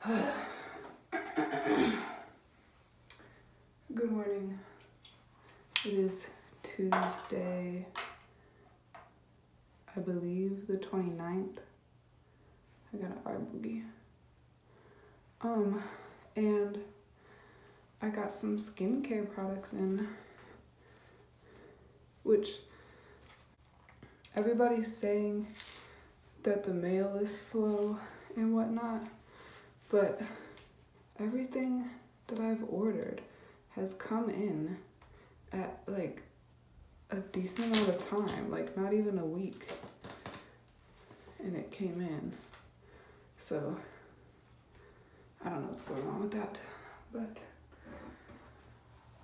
Good morning. It is Tuesday, I believe the 29th. I got an eye boogie. And I got some skincare products in, which everybody's saying that the mail is slow and whatnot, but everything that I've ordered has come in at like a decent amount of time, like not even a week, and it came in. So I don't know what's going on with that, but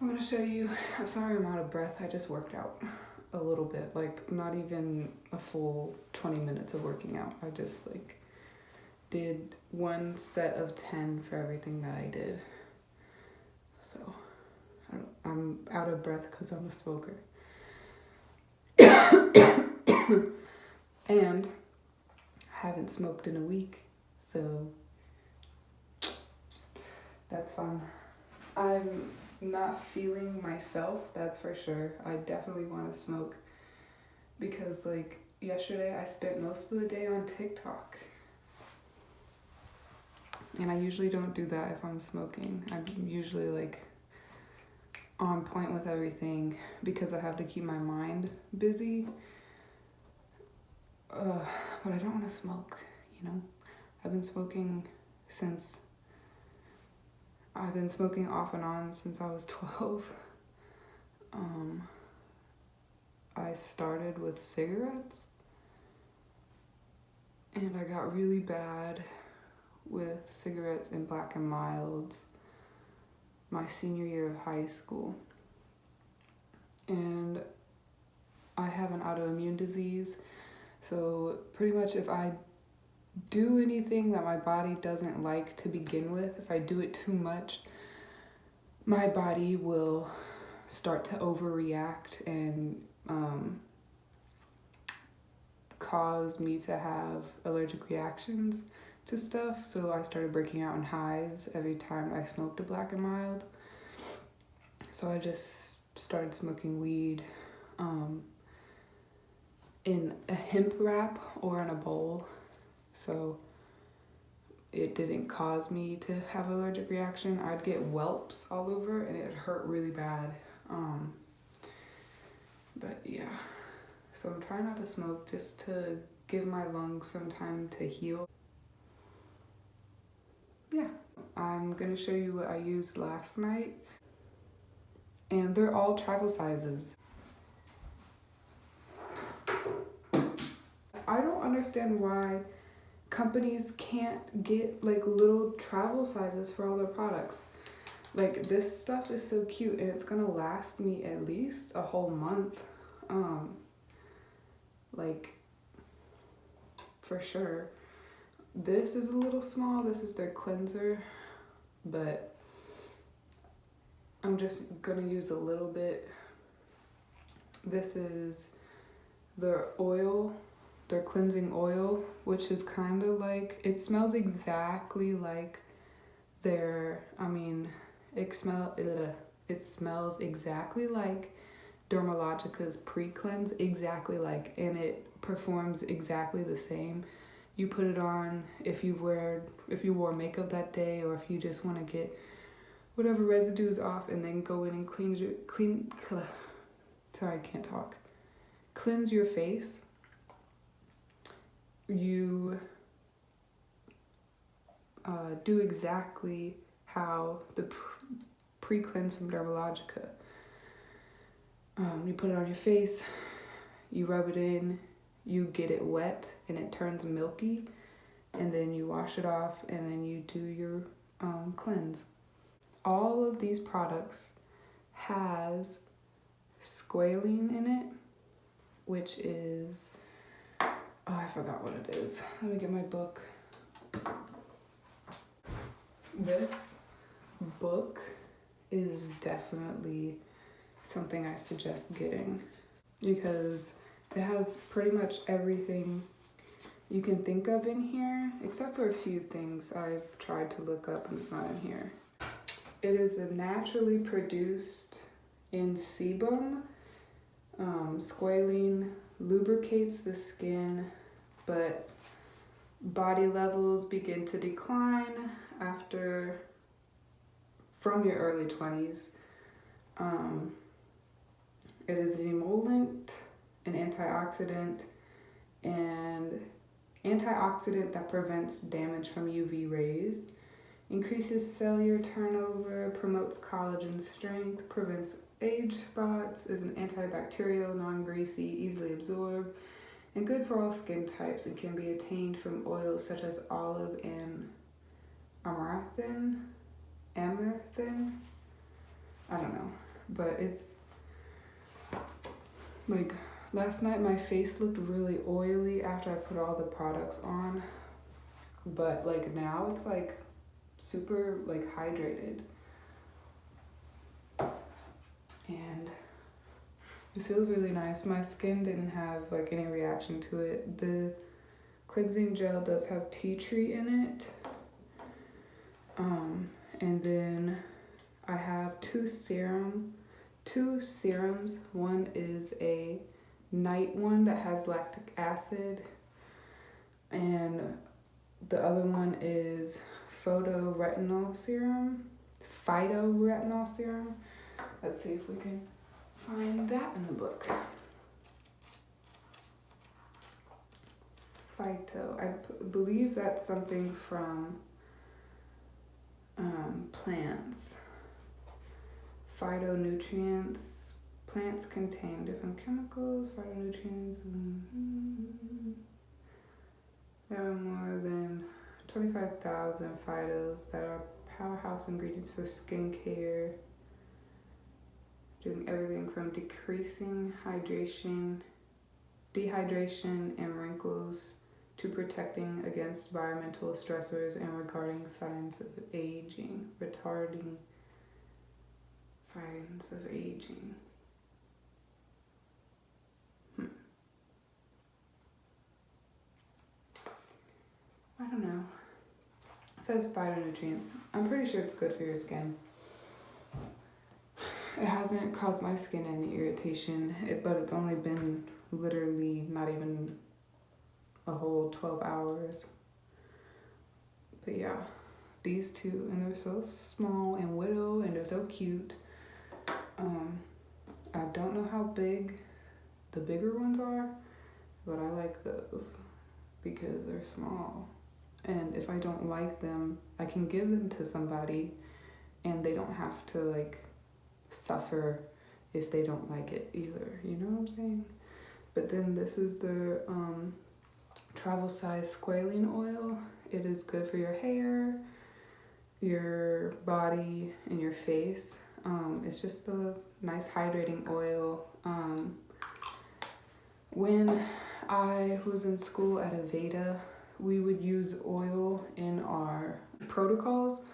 I'm gonna show you. I'm sorry I'm out of breath. I just worked out a little bit, like not even a full 20 minutes of working out. I just like did one set of 10 for everything that I did. So I'm out of breath because I'm a smoker. And I haven't smoked in a week, so that's fun. I'm not feeling myself, that's for sure. I definitely want to smoke because like yesterday I spent most of the day on TikTok. And I usually don't do that if I'm smoking. I'm usually like on point with everything because I have to keep my mind busy. But I don't want to smoke, you know? I've been smoking off and on since I was 12. I started with cigarettes and I got really bad with cigarettes and Black and Milds my senior year of high school. And I have an autoimmune disease, so pretty much if I do anything that my body doesn't like to begin with, if I do it too much, my body will start to overreact and cause me to have allergic reactions to stuff. So I started breaking out in hives every time I smoked a Black and Mild. So I just started smoking weed in a hemp wrap or in a bowl. So it didn't cause me to have an allergic reaction. I'd get whelps all over and it hurt really bad. But yeah, so I'm trying not to smoke just to give my lungs some time to heal. Yeah, I'm gonna show you what I used last night. And they're all travel sizes. I don't understand why companies can't get like little travel sizes for all their products. Like this stuff is so cute and it's gonna last me at least a whole month. Like for sure. This is a little small, this is their cleanser, but I'm just gonna use a little bit. This is their oil, their cleansing oil, which is kind of like, it smells exactly like their, it smells exactly like Dermalogica's pre-cleanse, exactly like, and it performs exactly the same. You put it on if you wore makeup that day, or if you just want to get whatever residues off, and then go in and cleanse your face. You do exactly how the pre-cleanse from Dermalogica. You put it on your face, you rub it in, you get it wet and it turns milky, and then you wash it off and then you do your cleanse. All of these products has squalene in it, which is, I forgot what it is. Let me get my book. This book is definitely something I suggest getting because it has pretty much everything you can think of in here, except for a few things I've tried to look up and it's not in here. It is a naturally produced in sebum. Squalene lubricates the skin, but body levels begin to decline from your early 20s. It is an emollient, an antioxidant, that prevents damage from UV rays, increases cellular turnover, promotes collagen strength, prevents age spots, is an antibacterial, non-greasy, easily absorbed, and good for all skin types, and can be attained from oils such as olive and amaranthin. I don't know, but it's like last night my face looked really oily after I put all the products on, but like now it's like super like hydrated, and it feels really nice. My skin didn't have like any reaction to it. The cleansing gel does have tea tree in it. And then I have two serums. One is a night one that has lactic acid, and the other one is phytoretinol serum. Let's see if we can find that in the book. Phyto. I believe that's something from plants. Phytonutrients. Plants contain different chemicals. Phytonutrients. There are more than 25,000 phytos that are powerhouse ingredients for skincare, doing everything from decreasing dehydration and wrinkles to protecting against environmental stressors and retarding signs of aging. I don't know. It says phytonutrients. I'm pretty sure it's good for your skin. It hasn't caused my skin any irritation, but it's only been literally not even a whole 12 hours. But yeah, these two, and they're so small and widow, and they're so cute. I don't know how big the bigger ones are, but I like those because they're small. And if I don't like them, I can give them to somebody and they don't have to like suffer if they don't like it either. You know what I'm saying? But then this is the travel size squalene oil. It is good for your hair, your body, and your face. It's just a nice hydrating oil. When I was in school at Aveda, we would use oil in our protocols.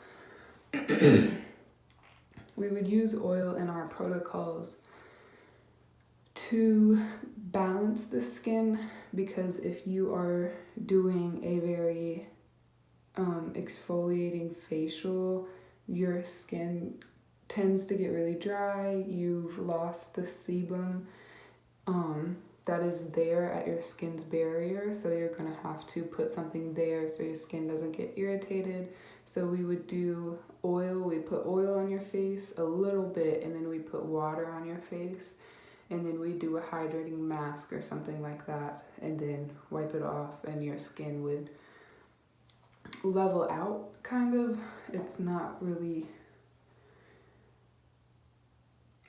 To balance the skin, because if you are doing a very exfoliating facial, your skin tends to get really dry. You've lost the sebum that is there at your skin's barrier, so you're gonna have to put something there so your skin doesn't get irritated. So we would do oil. We put oil on your face a little bit, and then we put water on your face, and then we do a hydrating mask or something like that, and then wipe it off, and your skin would level out, kind of. It's not really,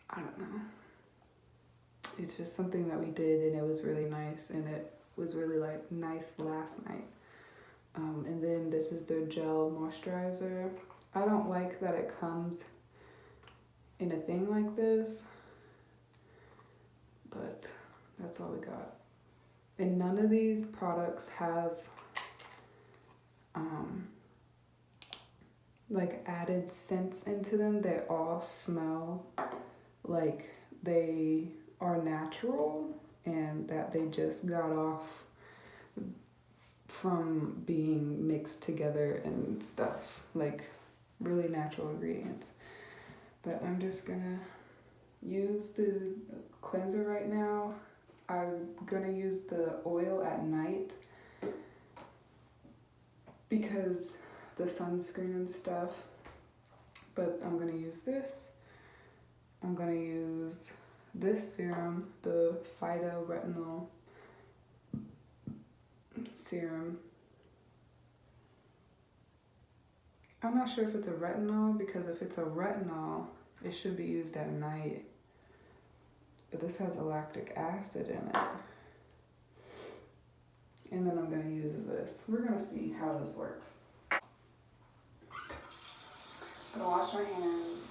I don't know. It's just something that we did, and it was really nice, and it was really like nice last night. And then this is their gel moisturizer. I don't like that it comes in a thing like this, but that's all we got. And none of these products have like added scents into them. They all smell like they are natural and that they just got off from being mixed together and stuff, like really natural ingredients. But I'm just gonna use the cleanser right now. I'm gonna use the oil at night because the sunscreen and stuff. But I'm gonna use this. I'm gonna use this serum, the phytoretinol serum. I'm not sure if it's a retinol, because if it's a retinol, it should be used at night. But this has a lactic acid in it. And then I'm gonna use this. We're gonna see how this works. I'm gonna wash my hands.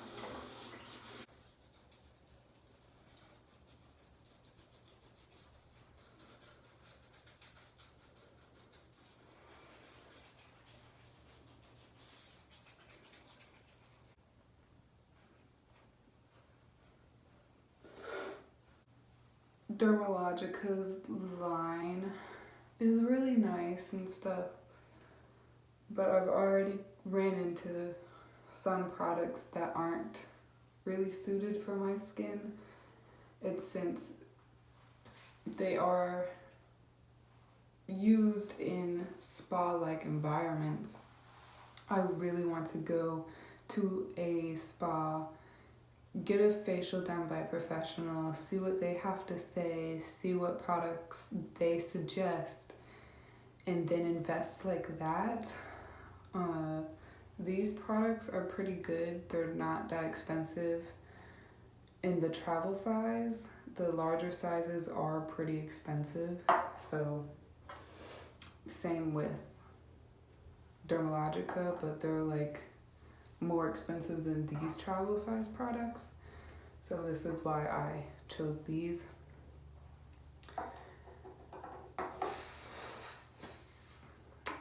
Dermalogica's line is really nice and stuff, but I've already ran into some products that aren't really suited for my skin. It's since they are used in spa-like environments. I really want to go to a spa, get a facial done by a professional, see what they have to say, see what products they suggest, and then invest like that. These products are pretty good. They're not that expensive. In the travel size, the larger sizes are pretty expensive. So same with Dermalogica, but they're like more expensive than these travel size products. So this is why I chose these.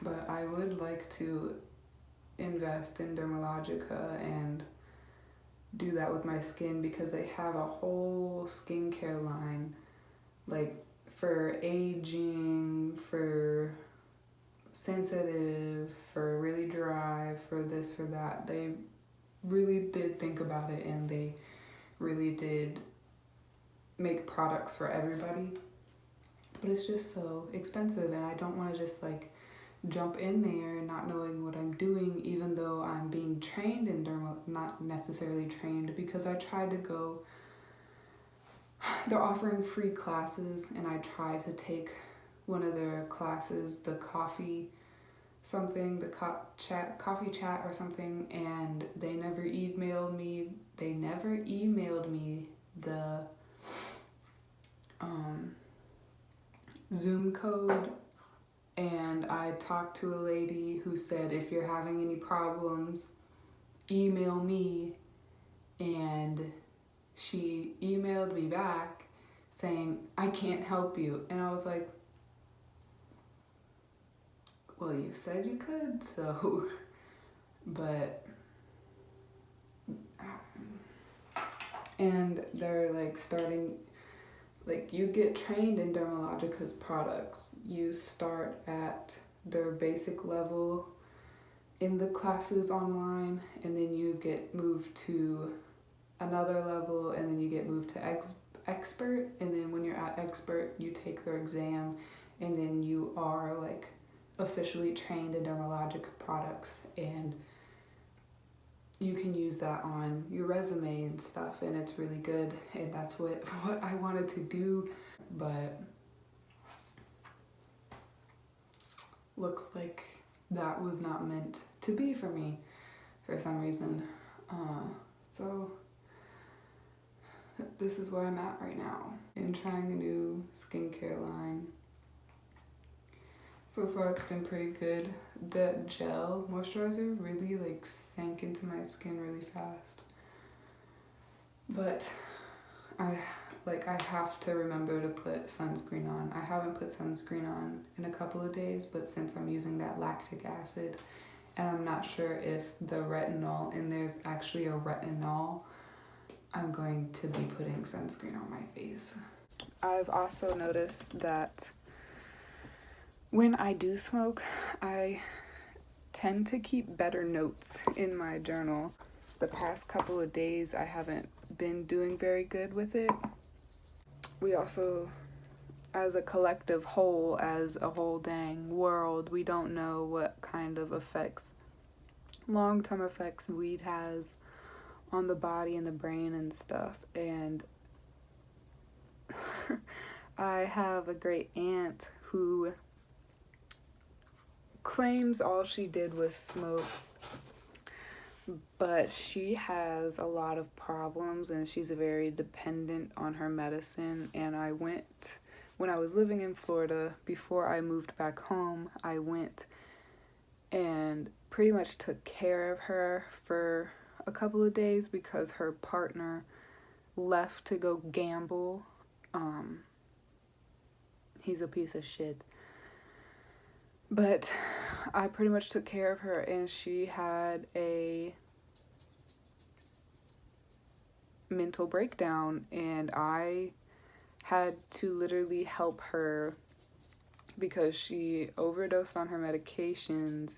But I would like to invest in Dermalogica and do that with my skin, because they have a whole skincare line, like for aging, for sensitive, for really dry, for this, for that. They really did think about it, and they really did make products for everybody. But it's just so expensive, and I don't want to just like jump in there not knowing what I'm doing, even though I'm being trained in not necessarily trained, because I tried to go, they're offering free classes, and I tried to take one of their classes, the coffee something, the coffee chat or something, and they never emailed me the Zoom code. And I talked to a lady who said, if you're having any problems, email me. And she emailed me back saying, I can't help you. And I was like, well, you said you could, so, but, and they're like starting, like you get trained in Dermalogica's products. You start at their basic level in the classes online, and then you get moved to another level, and then you get moved to expert, and then when you're at expert, you take their exam, and then you are like officially trained in Dermalogica products, and you can use that on your resume and stuff, and it's really good, and that's what I wanted to do, but looks like that was not meant to be for me for some reason. So this is where I'm at right now in trying a new skincare line. So far it's been pretty good. The gel moisturizer really like sank into my skin really fast. But I have to remember to put sunscreen on. I haven't put sunscreen on in a couple of days, but since I'm using that lactic acid, and I'm not sure if the retinol, and there's actually a retinol, I'm going to be putting sunscreen on my face. I've also noticed that When I do smoke, I tend to keep better notes in my journal. The past couple of days, I haven't been doing very good with it. We also, as a collective whole, as a whole dang world, we don't know what kind of effects, long-term effects weed has on the body and the brain and stuff. And I have a great aunt who claims all she did was smoke, but she has a lot of problems and she's very dependent on her medicine. And when I was living in Florida, before I moved back home, I went and pretty much took care of her for a couple of days because her partner left to go gamble. He's a piece of shit. But I pretty much took care of her, and she had a mental breakdown, and I had to literally help her because she overdosed on her medications,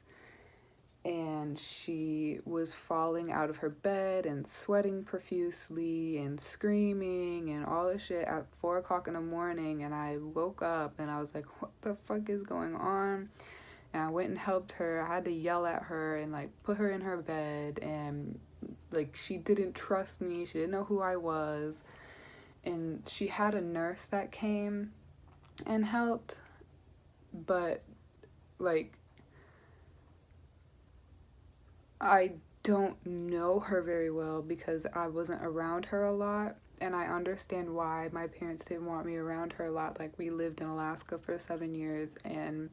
and she was falling out of her bed and sweating profusely and screaming and all this shit at 4 o'clock in the morning. And I woke up and I was like, what the fuck is going on? And I went and helped her. I had to yell at her and like put her in her bed, and like she didn't trust me. She didn't know who I was. And she had a nurse that came and helped, but like I don't know her very well because I wasn't around her a lot. And I understand why my parents didn't want me around her a lot. Like, we lived in Alaska for 7 years, and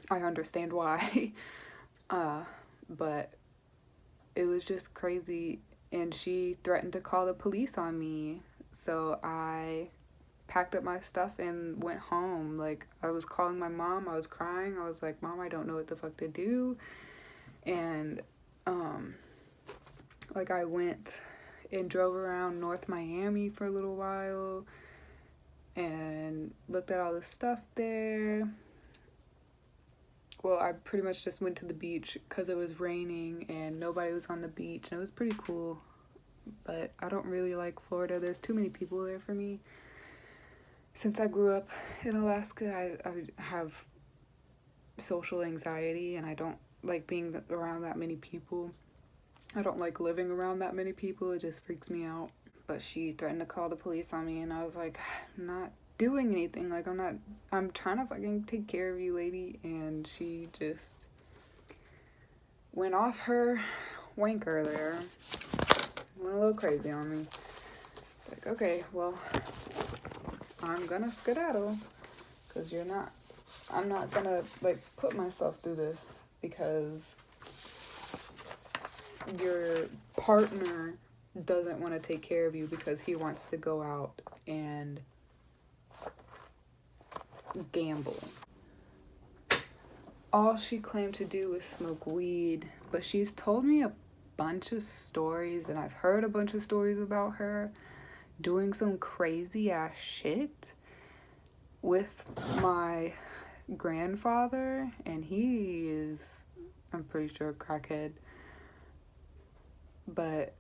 I understand why. But it was just crazy. And she threatened to call the police on me. So I packed up my stuff and went home. Like, I was calling my mom. I was crying. I was like, Mom, I don't know what the fuck to do. And, like, I went and drove around North Miami for a little while and looked at all the stuff there. Well, I pretty much just went to the beach because it was raining and nobody was on the beach, and it was pretty cool. But I don't really like Florida. There's too many people there for me. Since I grew up in Alaska, I have social anxiety, and I don't like being around that many people. I don't like living around that many people. It just freaks me out. But she threatened to call the police on me, and I was like, I'm not doing anything. Like, I'm trying to fucking take care of you, lady. And she just went off her wanker there. Went a little crazy on me. Like, okay, well, I'm gonna skedaddle, because I'm not gonna, like, put myself through this because your partner doesn't want to take care of you because he wants to go out and gamble. All she claimed to do was smoke weed, but she's told me a bunch of stories, and I've heard a bunch of stories about her doing some crazy ass shit with my grandfather, and he is, I'm pretty sure, a crackhead. But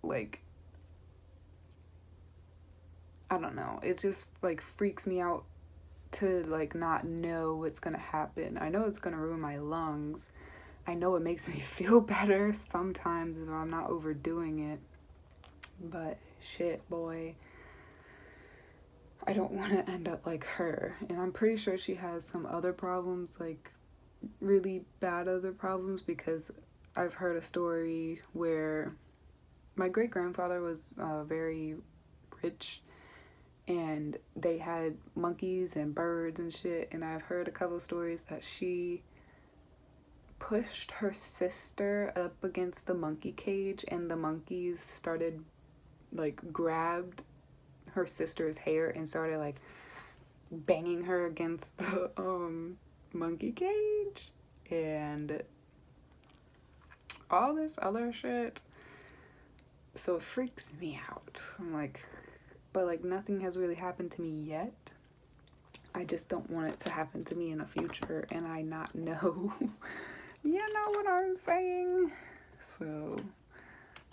like, I don't know, it just like freaks me out to like not know what's gonna happen. I know it's gonna ruin my lungs. I know it makes me feel better sometimes if I'm not overdoing it, but shit, boy, I don't want to end up like her. And I'm pretty sure she has some other problems, like really bad other problems, because I've heard a story where my great grandfather was very rich, and they had monkeys and birds and shit. And I've heard a couple stories that she pushed her sister up against the monkey cage, and the monkeys started, like, grabbed her sister's hair and started like banging her against the monkey cage and all this other shit. So it freaks me out. I'm like, but like nothing has really happened to me yet. I just don't want it to happen to me in the future and I not know. You know what I'm saying? So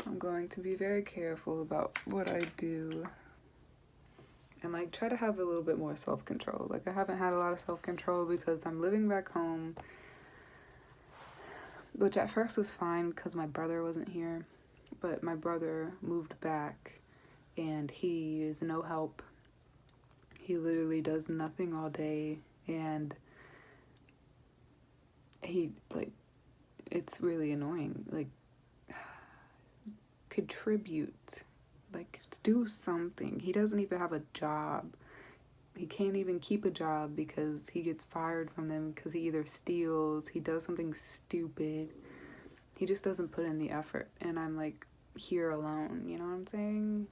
I'm going to be very careful about what I do and like try to have a little bit more self-control. Like I haven't had a lot of self-control because I'm living back home, which at first was fine because my brother wasn't here, but my brother moved back and he is no help. He literally does nothing all day, and he, like, it's really annoying. Like, contribute. Like, do something. He doesn't even have a job. He can't even keep a job because he gets fired from them because he either steals, he does something stupid. He just doesn't put in the effort, and I'm, like, here alone. You know what I'm saying?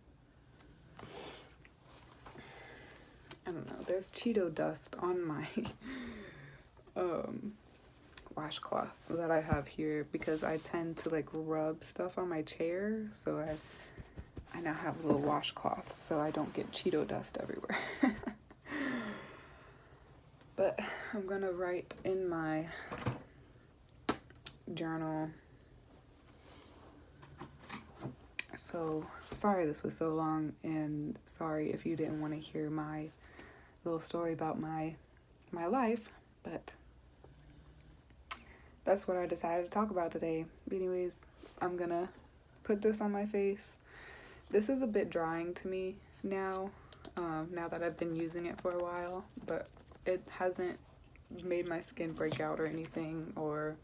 I don't know. There's Cheeto dust on my washcloth that I have here because I tend to like rub stuff on my chair, so I now have a little washcloth so I don't get Cheeto dust everywhere. But I'm gonna write in my journal. So sorry this was so long, and sorry if you didn't want to hear my little story about my life, but that's what I decided to talk about today. Anyways, I'm gonna put this on my face. This is a bit drying to me now, now that I've been using it for a while, but it hasn't made my skin break out or anything, or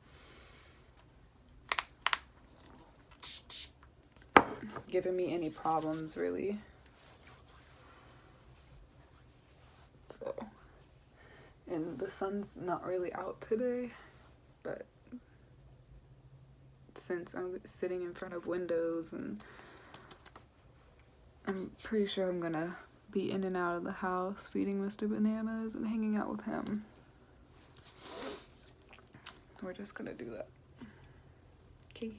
given me any problems really. So, and the sun's not really out today, but since I'm sitting in front of windows, and I'm pretty sure I'm gonna be in and out of the house feeding Mr. Bananas and hanging out with him. We're just gonna do that. Okay.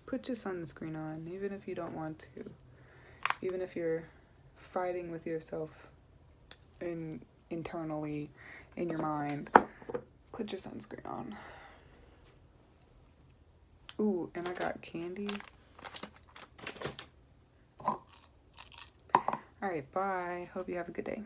Put your sunscreen on, even if you don't want to. Even if you're fighting with yourself internally in your mind, put your sunscreen on. Ooh, and I got candy. Alright, bye. Hope you have a good day.